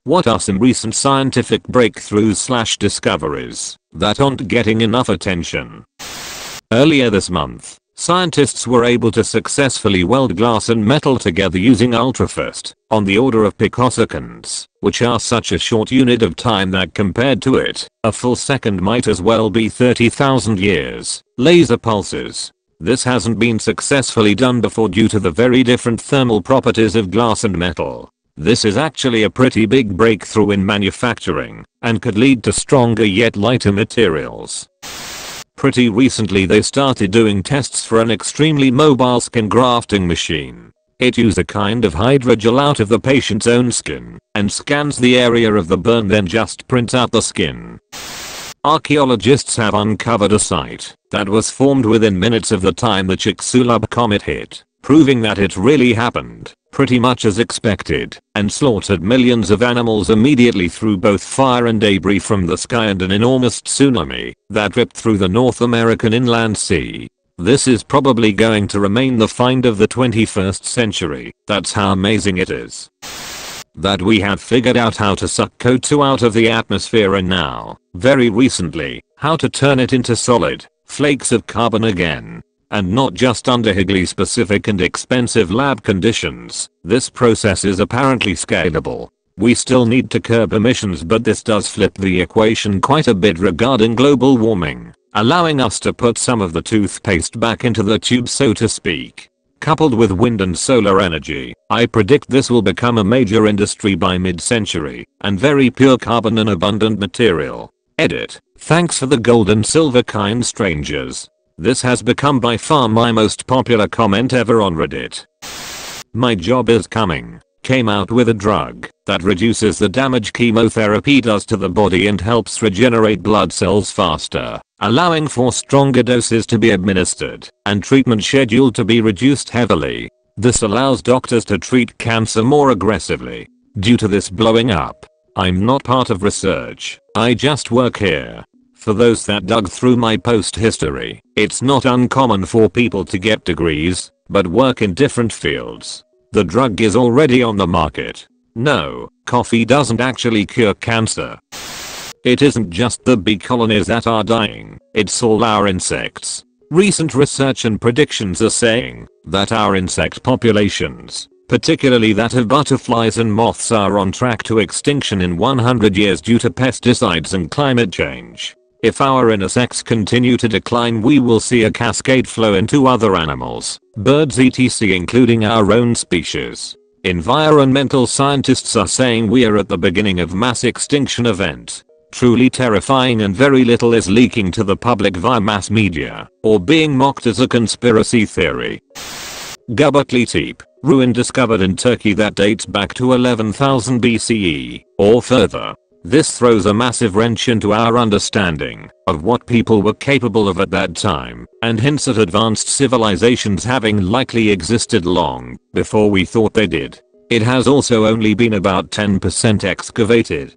What are some recent scientific breakthroughs/discoveries that aren't getting enough attention? Earlier this month, scientists were able to successfully weld glass and metal together using ultrafast, on the order of picoseconds, which are such a short unit of time that compared to it, a full second might as well be 30,000 years. Laser pulses. This hasn't been successfully done before due to the very different thermal properties of glass and metal. This is actually a pretty big breakthrough in manufacturing, and could lead to stronger yet lighter materials. Pretty recently they started doing tests for an extremely mobile skin grafting machine. It uses a kind of hydrogel out of the patient's own skin, and scans the area of the burn, then just prints out the skin. Archaeologists have uncovered a site that was formed within minutes of the time the Chicxulub comet hit, proving that it really happened, pretty much as expected, and slaughtered millions of animals immediately through both fire and debris from the sky and an enormous tsunami that ripped through the North American inland sea. This is probably going to remain the find of the 21st century. That's how amazing it is that we have figured out how to suck CO2 out of the atmosphere, and now, very recently, how to turn it into solid flakes of carbon again. And not just under highly specific and expensive lab conditions. This process is apparently scalable. We still need to curb emissions, but this does flip the equation quite a bit regarding global warming, allowing us to put some of the toothpaste back into the tube, so to speak. Coupled with wind and solar energy, I predict this will become a major industry by mid-century, and very pure carbon and abundant material. Edit. Thanks for the gold and silver, kind strangers. This has become by far my most popular comment ever on Reddit. My job is coming. Came out with a drug that reduces the damage chemotherapy does to the body and helps regenerate blood cells faster, allowing for stronger doses to be administered and treatment schedule to be reduced heavily. This allows doctors to treat cancer more aggressively. Due to this blowing up, I'm not part of research, I just work here. For those that dug through my post history, it's not uncommon for people to get degrees, but work in different fields. The drug is already on the market. No, coffee doesn't actually cure cancer. It isn't just the bee colonies that are dying, it's all our insects. Recent research and predictions are saying that our insect populations, particularly that of butterflies and moths, are on track to extinction in 100 years due to pesticides and climate change. If our insects continue to decline, we will see a cascade flow into other animals, birds etc., including our own species. Environmental scientists are saying we are at the beginning of mass extinction event. Truly terrifying, and very little is leaking to the public via mass media, or being mocked as a conspiracy theory. Göbekli Tepe, ruin discovered in Turkey that dates back to 11,000 BCE, or further. This throws a massive wrench into our understanding of what people were capable of at that time, and hints at advanced civilizations having likely existed long before we thought they did. It has also only been about 10% excavated.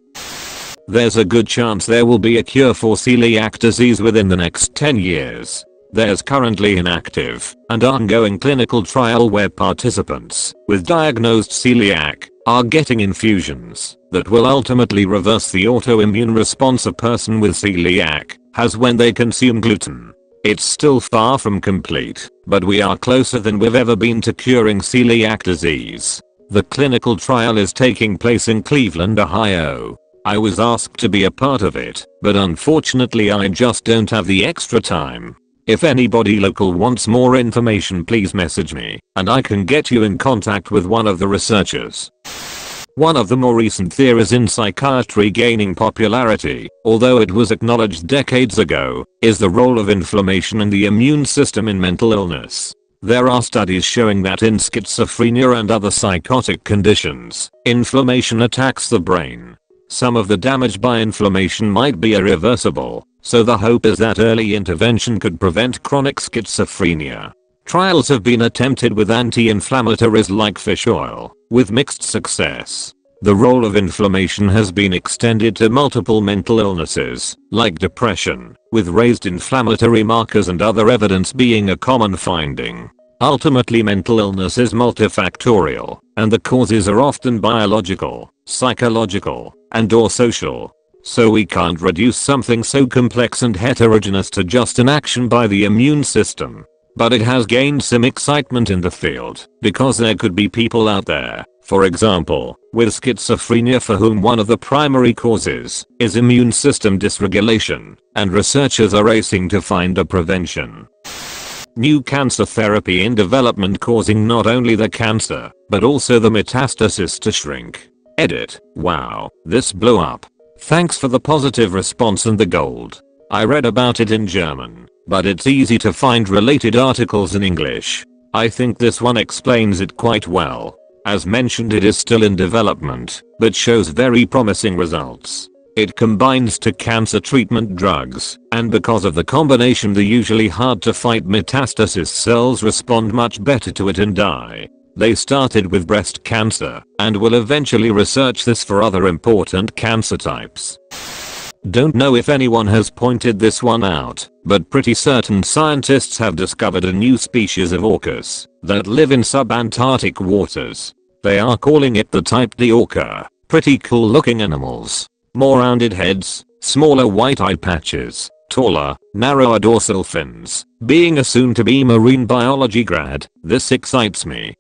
There's a good chance there will be a cure for celiac disease within the next 10 years. There's currently an active and ongoing clinical trial where participants with diagnosed celiac are getting infusions that will ultimately reverse the autoimmune response a person with celiac has when they consume gluten. It's still far from complete, but we are closer than we've ever been to curing celiac disease. The clinical trial is taking place in Cleveland, Ohio. I was asked to be a part of it, but unfortunately I just don't have the extra time. If anybody local wants more information, please message me, and I can get you in contact with one of the researchers. One of the more recent theories in psychiatry gaining popularity, although it was acknowledged decades ago, is the role of inflammation in the immune system in mental illness. There are studies showing that in schizophrenia and other psychotic conditions, inflammation attacks the brain. Some of the damage by inflammation might be irreversible, so the hope is that early intervention could prevent chronic schizophrenia. Trials have been attempted with anti-inflammatories like fish oil, with mixed success. The role of inflammation has been extended to multiple mental illnesses, like depression, with raised inflammatory markers and other evidence being a common finding. Ultimately, mental illness is multifactorial, and the causes are often biological, psychological, and/or social. So we can't reduce something so complex and heterogeneous to just an action by the immune system. But it has gained some excitement in the field, because there could be people out there, for example, with schizophrenia for whom one of the primary causes is immune system dysregulation, and researchers are racing to find a prevention. New cancer therapy in development causing not only the cancer, but also the metastasis to shrink. Edit. Wow, this blew up. Thanks for the positive response and the gold. I read about it in German, but it's easy to find related articles in English. I think this one explains it quite well. As mentioned, it is still in development, but shows very promising results. It combines two cancer treatment drugs, and because of the combination the usually hard to fight metastasis cells respond much better to it and die. They started with breast cancer, and will eventually research this for other important cancer types. Don't know if anyone has pointed this one out, but pretty certain scientists have discovered a new species of orcas that live in subantarctic waters. They are calling it the type D orca. Pretty cool looking animals. More rounded heads, smaller white eye patches, taller, narrower dorsal fins. Being a soon-to-be marine biology grad, this excites me.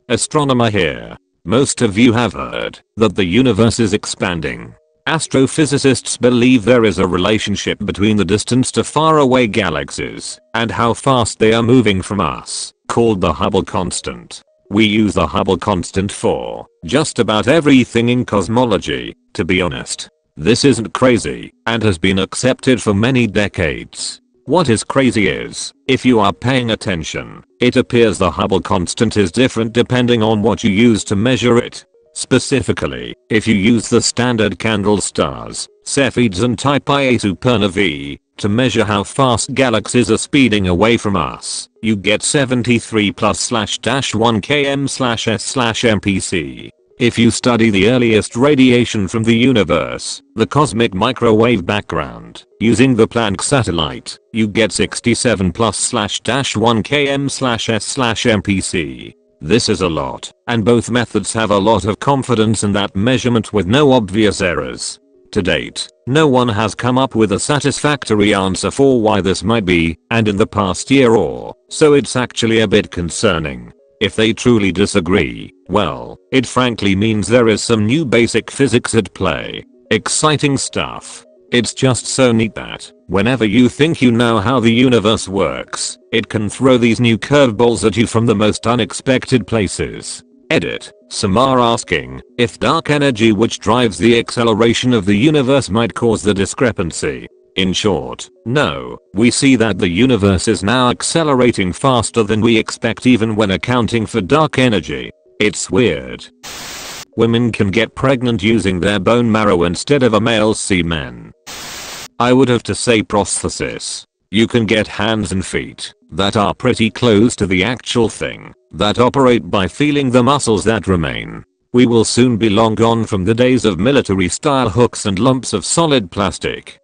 Astronomer here. Most of you have heard that the universe is expanding. Astrophysicists believe there is a relationship between the distance to faraway galaxies and how fast they are moving from us, called the Hubble constant. We use the Hubble constant for just about everything in cosmology, to be honest. This isn't crazy, and has been accepted for many decades. What is crazy is, if you are paying attention, it appears the Hubble constant is different depending on what you use to measure it. Specifically, if you use the standard candle stars, Cepheids and Type Ia supernovae, to measure how fast galaxies are speeding away from us, you get 73 +/-1 km/s/mpc. If you study the earliest radiation from the universe, the cosmic microwave background, using the Planck satellite, you get 67 +/-1 km/s/mpc. This is a lot, and both methods have a lot of confidence in that measurement with no obvious errors. To date, no one has come up with a satisfactory answer for why this might be, and in the past year or so it's actually a bit concerning. If they truly disagree, well, it frankly means there is some new basic physics at play. Exciting stuff. It's just so neat that, whenever you think you know how the universe works, it can throw these new curveballs at you from the most unexpected places. Edit. Some are asking if dark energy which drives the acceleration of the universe might cause the discrepancy. In short, no, we see that the universe is now accelerating faster than we expect even when accounting for dark energy. It's weird. Women can get pregnant using their bone marrow instead of a male's semen. I would have to say prosthesis. You can get hands and feet that are pretty close to the actual thing, that operate by feeling the muscles that remain. We will soon be long gone from the days of military-style hooks and lumps of solid plastic.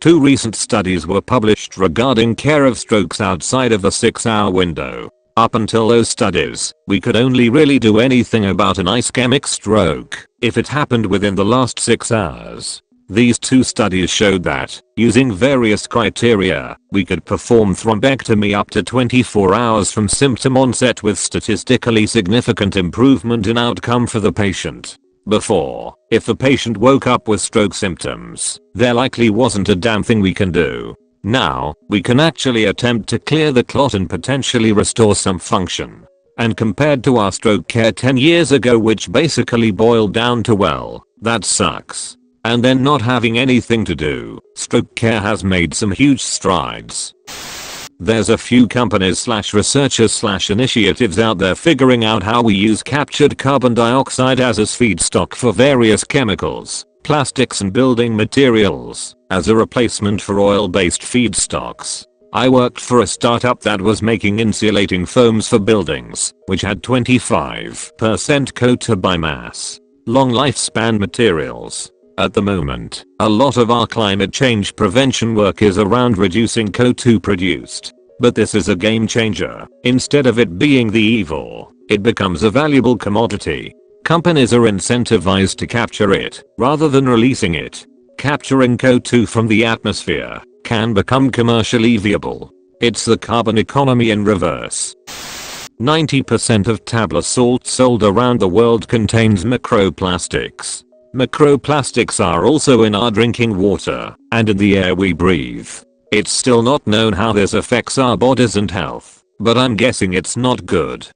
2 recent studies were published regarding care of strokes outside of the 6-hour window. Up until those studies, we could only really do anything about an ischemic stroke if it happened within the last 6 hours. These 2 studies showed that, using various criteria, we could perform thrombectomy up to 24 hours from symptom onset with statistically significant improvement in outcome for the patient. Before, if the patient woke up with stroke symptoms, there likely wasn't a damn thing we can do. Now, we can actually attempt to clear the clot and potentially restore some function. And compared to our stroke care 10 years ago, which basically boiled down to, well, that sucks, and then not having anything to do, stroke care has made some huge strides. There's a few companies / researchers / initiatives out there figuring out how we use captured carbon dioxide as feedstock for various chemicals, plastics and building materials, as a replacement for oil-based feedstocks. I worked for a startup that was making insulating foams for buildings, which had 25% coated biomass, long lifespan materials. At the moment, a lot of our climate change prevention work is around reducing CO2 produced. But this is a game changer. Instead of it being the evil, it becomes a valuable commodity. Companies are incentivized to capture it rather than releasing it. Capturing CO2 from the atmosphere can become commercially viable. It's the carbon economy in reverse. 90% of table salt sold around the world contains microplastics. Microplastics are also in our drinking water and in the air we breathe. It's still not known how this affects our bodies and health, but I'm guessing it's not good.